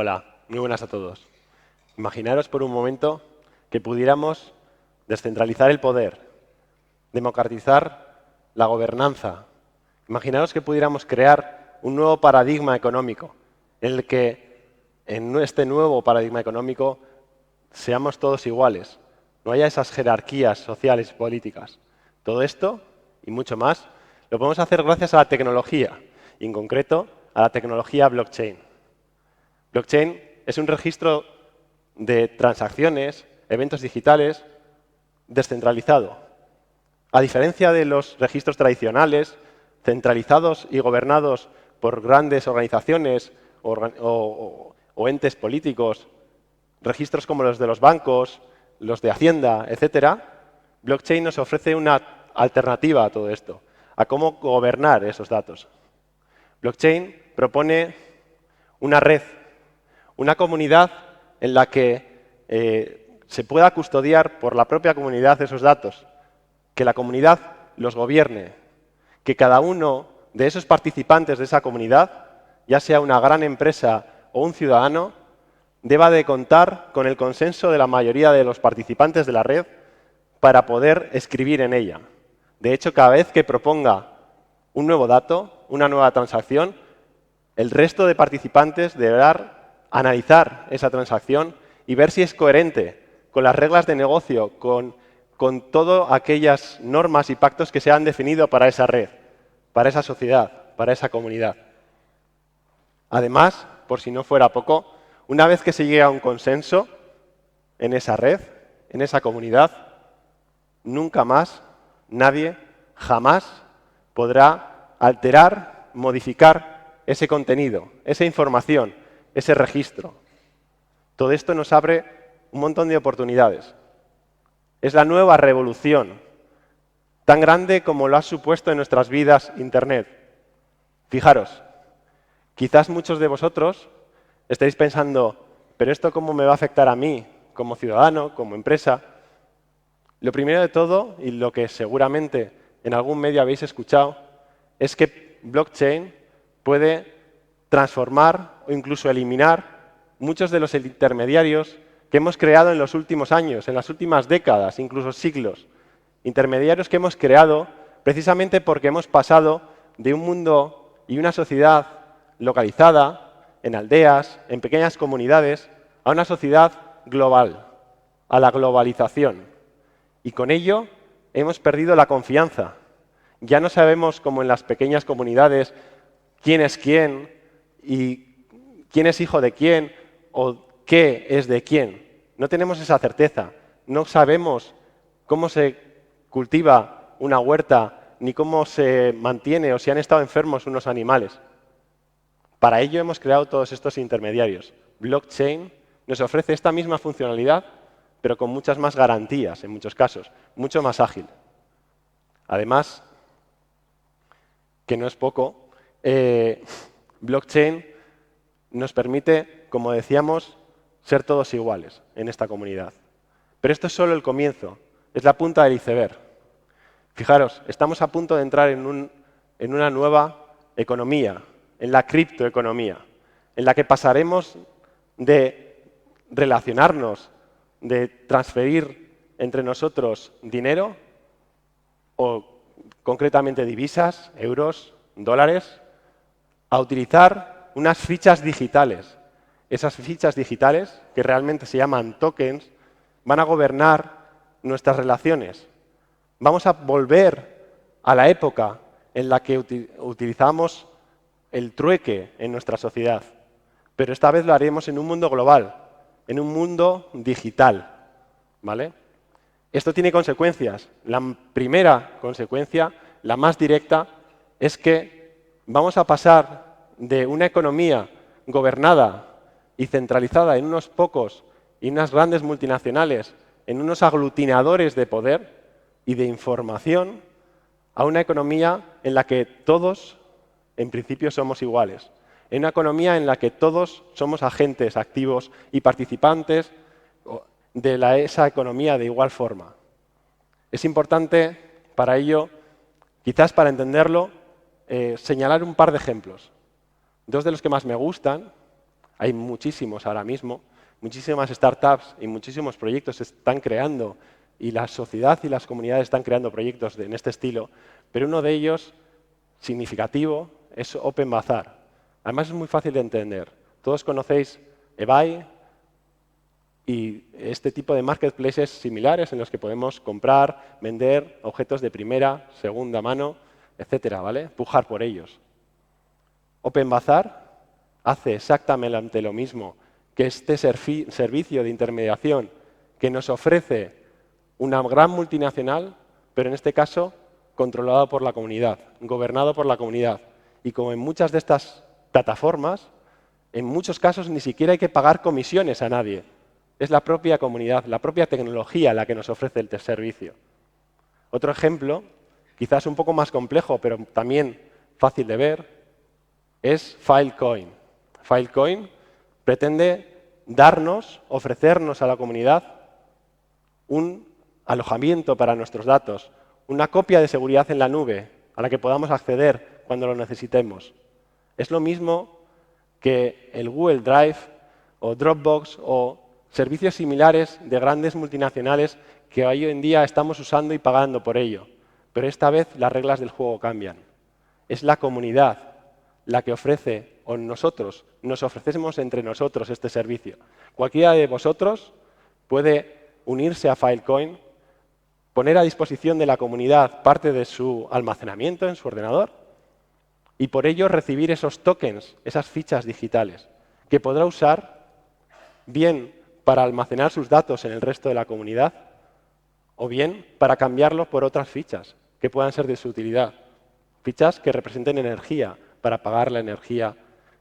Hola, muy buenas a todos. Imaginaros por un momento que pudiéramos descentralizar el poder, democratizar la gobernanza. Imaginaros que pudiéramos crear un nuevo paradigma económico, en el que en este nuevo paradigma económico seamos todos iguales, no haya esas jerarquías sociales y políticas. Todo esto y mucho más lo podemos hacer gracias a la tecnología, y en concreto a la tecnología blockchain. Blockchain es un registro de transacciones, eventos digitales, descentralizado. A diferencia de los registros tradicionales, centralizados y gobernados por grandes organizaciones o entes políticos, registros como los de los bancos, los de Hacienda, etcétera, blockchain nos ofrece una alternativa a todo esto, a cómo gobernar esos datos. Blockchain propone una red, una comunidad en la que se pueda custodiar por la propia comunidad esos datos, que la comunidad los gobierne, que cada uno de esos participantes de esa comunidad, ya sea una gran empresa o un ciudadano, deba de contar con el consenso de la mayoría de los participantes de la red para poder escribir en ella. De hecho, cada vez que proponga un nuevo dato, una nueva transacción, el resto de participantes deberá analizar esa transacción y ver si es coherente con las reglas de negocio, con todas aquellas normas y pactos que se han definido para esa red, para esa sociedad, para esa comunidad. Además, por si no fuera poco, una vez que se llegue a un consenso en esa red, en esa comunidad, nunca más nadie, jamás, podrá alterar, modificar ese contenido, esa información, ese registro. Todo esto nos abre un montón de oportunidades. Es la nueva revolución, tan grande como lo ha supuesto en nuestras vidas Internet. Fijaros, quizás muchos de vosotros estéis pensando, ¿pero esto cómo me va a afectar a mí, como ciudadano, como empresa? Lo primero de todo, y lo que seguramente en algún medio habéis escuchado, es que blockchain puede transformar o incluso eliminar muchos de los intermediarios que hemos creado en los últimos años, en las últimas décadas, incluso siglos. Intermediarios que hemos creado precisamente porque hemos pasado de un mundo y una sociedad localizada, en aldeas, en pequeñas comunidades, a una sociedad global, a la globalización. Y con ello hemos perdido la confianza. Ya no sabemos, como en las pequeñas comunidades, quién es quién y quién es hijo de quién o qué es de quién. No tenemos esa certeza. No sabemos cómo se cultiva una huerta ni cómo se mantiene o si han estado enfermos unos animales. Para ello hemos creado todos estos intermediarios. Blockchain nos ofrece esta misma funcionalidad, pero con muchas más garantías en muchos casos, mucho más ágil. Además, que no es poco, blockchain nos permite, como decíamos, ser todos iguales en esta comunidad. Pero esto es solo el comienzo, es la punta del iceberg. Fijaros, estamos a punto de entrar en una nueva economía, en la criptoeconomía, en la que pasaremos de relacionarnos, de transferir entre nosotros dinero, o concretamente divisas, euros, dólares, a utilizar unas fichas digitales. Esas fichas digitales, que realmente se llaman tokens, van a gobernar nuestras relaciones. Vamos a volver a la época en la que utilizamos el trueque en nuestra sociedad, pero esta vez lo haremos en un mundo global, en un mundo digital, ¿vale? Esto tiene consecuencias. La primera consecuencia, la más directa, es que vamos a pasar de una economía gobernada y centralizada en unos pocos y unas grandes multinacionales, en unos aglutinadores de poder y de información, a una economía en la que todos, en principio, somos iguales. En una economía en la que todos somos agentes activos y participantes de esa economía de igual forma. Es importante para ello, quizás para entenderlo, señalar un par de ejemplos. Dos de los que más me gustan Hay muchísimos ahora mismo, muchísimas startups y muchísimos proyectos se están creando y la sociedad y las comunidades están creando proyectos en este estilo, pero uno de ellos, significativo, es Open Bazaar. Además es muy fácil de entender. Todos conocéis eBay y este tipo de marketplaces similares en los que podemos comprar, vender objetos de primera, segunda mano, etcétera, ¿vale? Pujar por ellos. Open Bazaar hace exactamente lo mismo que este servicio de intermediación que nos ofrece una gran multinacional, pero en este caso controlado por la comunidad, gobernado por la comunidad. Y como en muchas de estas plataformas, en muchos casos ni siquiera hay que pagar comisiones a nadie. Es la propia comunidad, la propia tecnología la que nos ofrece el servicio. Otro ejemplo, quizás un poco más complejo, pero también fácil de ver, es Filecoin. Filecoin pretende ofrecernos a la comunidad un alojamiento para nuestros datos, una copia de seguridad en la nube a la que podamos acceder cuando lo necesitemos. Es lo mismo que el Google Drive o Dropbox o servicios similares de grandes multinacionales que hoy en día estamos usando y pagando por ello. Pero esta vez las reglas del juego cambian. Es la comunidad la que ofrece, o nosotros nos ofrecemos entre nosotros este servicio. Cualquiera de vosotros puede unirse a Filecoin, poner a disposición de la comunidad parte de su almacenamiento en su ordenador y por ello recibir esos tokens, esas fichas digitales, que podrá usar bien para almacenar sus datos en el resto de la comunidad o bien para cambiarlos por otras fichas que puedan ser de su utilidad. Fichas que representen energía para pagar la energía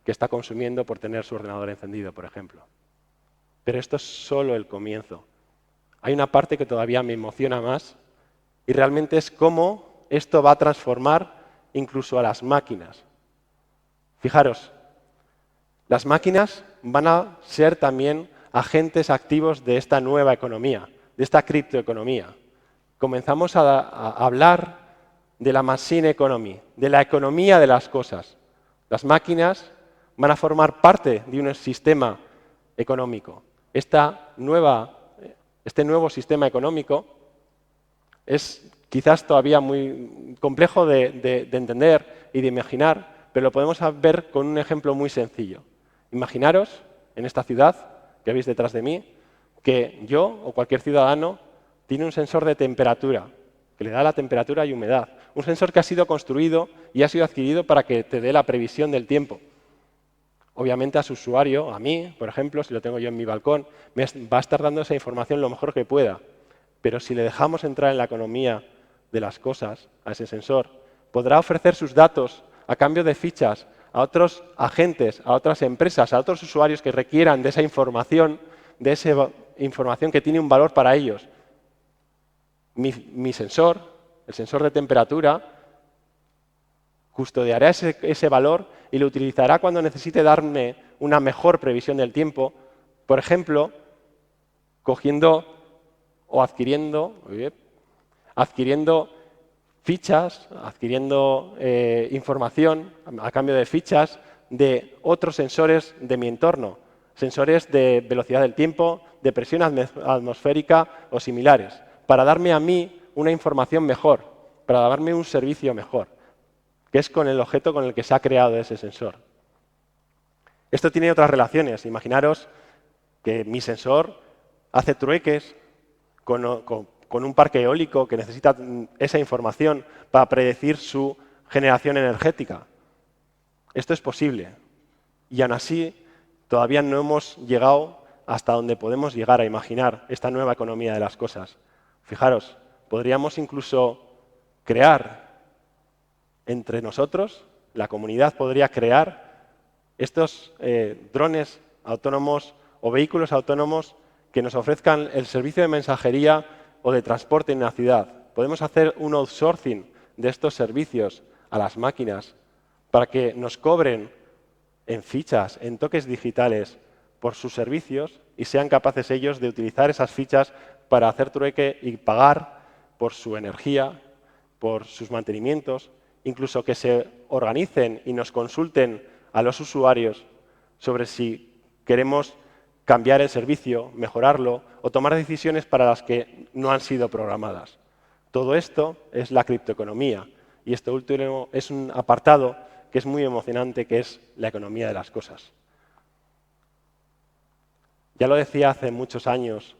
que está consumiendo por tener su ordenador encendido, por ejemplo. Pero esto es solo el comienzo. Hay una parte que todavía me emociona más y realmente es cómo esto va a transformar incluso a las máquinas. Fijaros, las máquinas van a ser también agentes activos de esta nueva economía, de esta criptoeconomía. Comenzamos a hablar de la machine economy, de la economía de las cosas. Las máquinas van a formar parte de un sistema económico. Este nuevo sistema económico es quizás todavía muy complejo de entender y de imaginar, pero lo podemos ver con un ejemplo muy sencillo. Imaginaros, en esta ciudad que veis detrás de mí, que yo o cualquier ciudadano tiene un sensor de temperatura, que le da la temperatura y humedad. Un sensor que ha sido construido y ha sido adquirido para que te dé la previsión del tiempo. Obviamente a su usuario, a mí, por ejemplo, si lo tengo yo en mi balcón, me va a estar dando esa información lo mejor que pueda. Pero si le dejamos entrar en la economía de las cosas, a ese sensor, podrá ofrecer sus datos a cambio de fichas a otros agentes, a otras empresas, a otros usuarios que requieran de esa información que tiene un valor para ellos. Mi sensor, el sensor de temperatura, custodiará ese valor y lo utilizará cuando necesite darme una mejor previsión del tiempo, por ejemplo, cogiendo o adquiriendo fichas, adquiriendo información a cambio de fichas de otros sensores de mi entorno, sensores de velocidad del tiempo, de presión atmosférica o similares, para darme a mí una información mejor, para darme un servicio mejor, que es con el objeto con el que se ha creado ese sensor. Esto tiene otras relaciones. Imaginaros que mi sensor hace trueques con un parque eólico que necesita esa información para predecir su generación energética. Esto es posible. Y aún así, todavía no hemos llegado hasta donde podemos llegar a imaginar esta nueva economía de las cosas. Fijaros, podríamos incluso crear entre nosotros, la comunidad podría crear estos drones autónomos o vehículos autónomos que nos ofrezcan el servicio de mensajería o de transporte en una ciudad. Podemos hacer un outsourcing de estos servicios a las máquinas para que nos cobren en fichas, en toques digitales por sus servicios y sean capaces ellos de utilizar esas fichas para hacer trueque y pagar por su energía, por sus mantenimientos, incluso que se organicen y nos consulten a los usuarios sobre si queremos cambiar el servicio, mejorarlo o tomar decisiones para las que no han sido programadas. Todo esto es la criptoeconomía y este último es un apartado que es muy emocionante, que es la economía de las cosas. Ya lo decía hace muchos años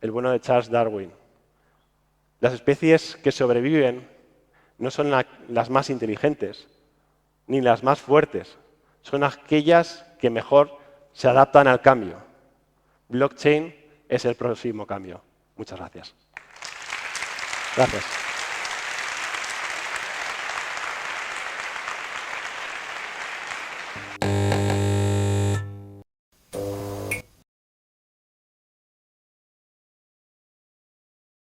el bueno de Charles Darwin. Las especies que sobreviven no son las más inteligentes ni las más fuertes, son aquellas que mejor se adaptan al cambio. Blockchain es el próximo cambio. Muchas gracias. Gracias.